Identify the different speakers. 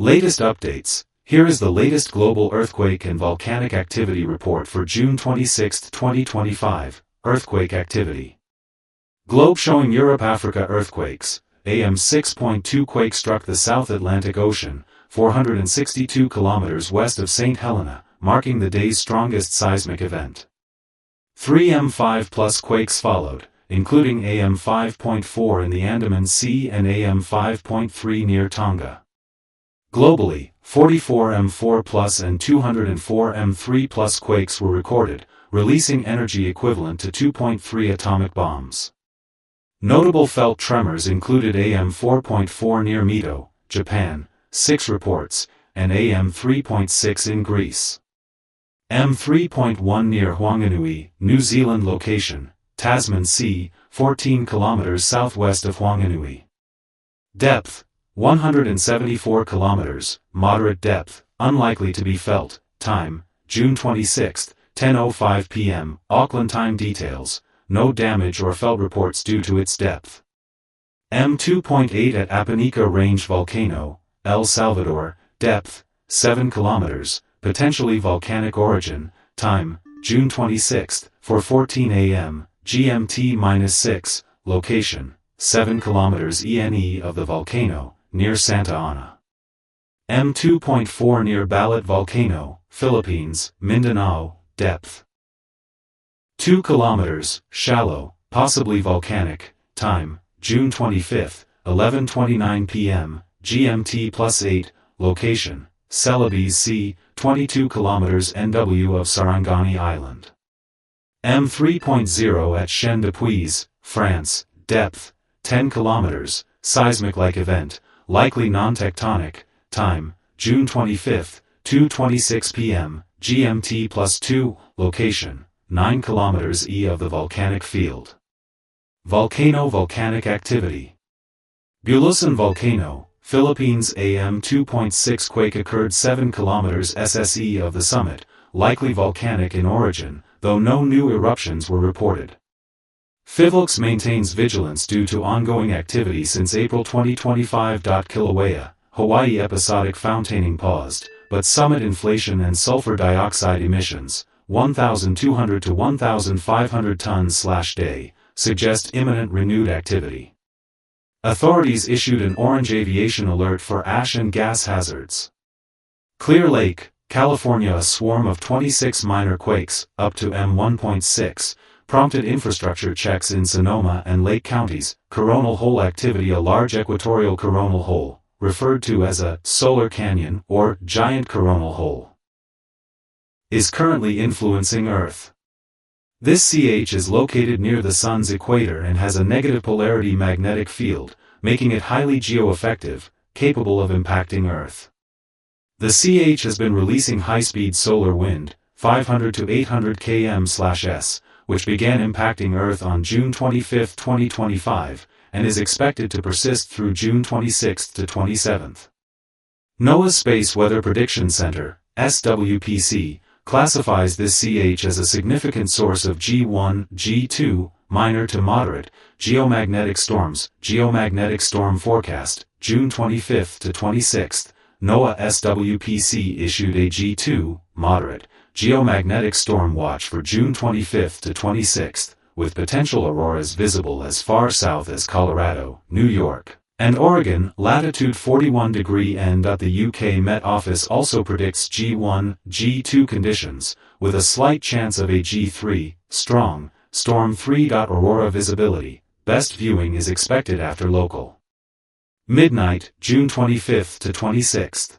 Speaker 1: Latest updates. Here is the latest global earthquake and volcanic activity report for June 26, 2025. Earthquake activity. Globe showing Europe-Africa earthquakes. AM 6.2 quake struck the South Atlantic Ocean, 462 kilometers west of Saint Helena, marking the day's strongest seismic event. 3 M5 plus quakes followed, including AM 5.4 in the Andaman Sea and AM 5.3 near Tonga. Globally, 44 M4 plus and 204 M3 plus quakes were recorded, releasing energy equivalent to 2.3 atomic bombs. Notable felt tremors included AM 4.4 near Mito, Japan, 6 reports, and AM 3.6 in Greece. M3.1 near Whanganui, New Zealand location, Tasman Sea, 14 kilometers southwest of Whanganui. Depth, 174 kilometers, moderate depth, unlikely to be felt. Time, June 26, 10:05 p.m. Auckland time details, no damage or felt reports due to its depth. M2.8 at Apanica Range Volcano, El Salvador, depth, 7 kilometers, potentially volcanic origin. Time, June 26, 4:14 a.m. GMT-6, location, 7 kilometers ENE of the volcano, near Santa Ana. M2.4 near Balat Volcano, Philippines, Mindanao, depth 2 kilometers, shallow, possibly volcanic. Time, June 25, 11:29 p.m. GMT+8, location, Celebes Sea, 22 kilometers NW of Sarangani Island. M3.0 at Chêne de Puise, France, depth 10 kilometers, seismic-like event, likely non-tectonic. Time, June 25, 2:26 p.m. GMT+2, location, 9 kilometers E of the volcanic field. Volcanic activity. Bulusan Volcano, Philippines. AM 2.6 quake occurred 7 kilometers SSE of the summit, likely volcanic in origin, though no new eruptions were reported. Philix maintains vigilance due to ongoing activity since April 2025. Kilauea, Hawaii episodic fountaining paused, but summit inflation and sulfur dioxide emissions, 1,200 to 1,500 tons/day, suggest imminent renewed activity. Authorities issued an orange aviation alert for ash and gas hazards. Clear Lake, California. A swarm of 26 minor quakes, up to M1.6, prompted infrastructure checks in Sonoma and Lake counties. Coronal hole activity. A large equatorial coronal hole, referred to as a solar canyon or giant coronal hole, is currently influencing Earth. This CH is located near the Sun's equator and has a negative polarity magnetic field, making it highly geoeffective, capable of impacting Earth. The CH has been releasing high-speed solar wind, 500 to 800 km/s, which began impacting Earth on June 25, 2025, and is expected to persist through June 26 to 27. NOAA's Space Weather Prediction Center, SWPC, classifies this CH as a significant source of G1, G2, minor to moderate, geomagnetic storms. Geomagnetic storm forecast, June 25 to 26. NOAA SWPC issued a G2, moderate, geomagnetic storm watch for June 25 to 26, with potential auroras visible as far south as Colorado, New York, and Oregon. Latitude 41° N. The UK Met Office also predicts G1, G2 conditions, with a slight chance of a G3, strong, storm 3. Aurora visibility, best viewing is expected after local midnight, June 25 to 26.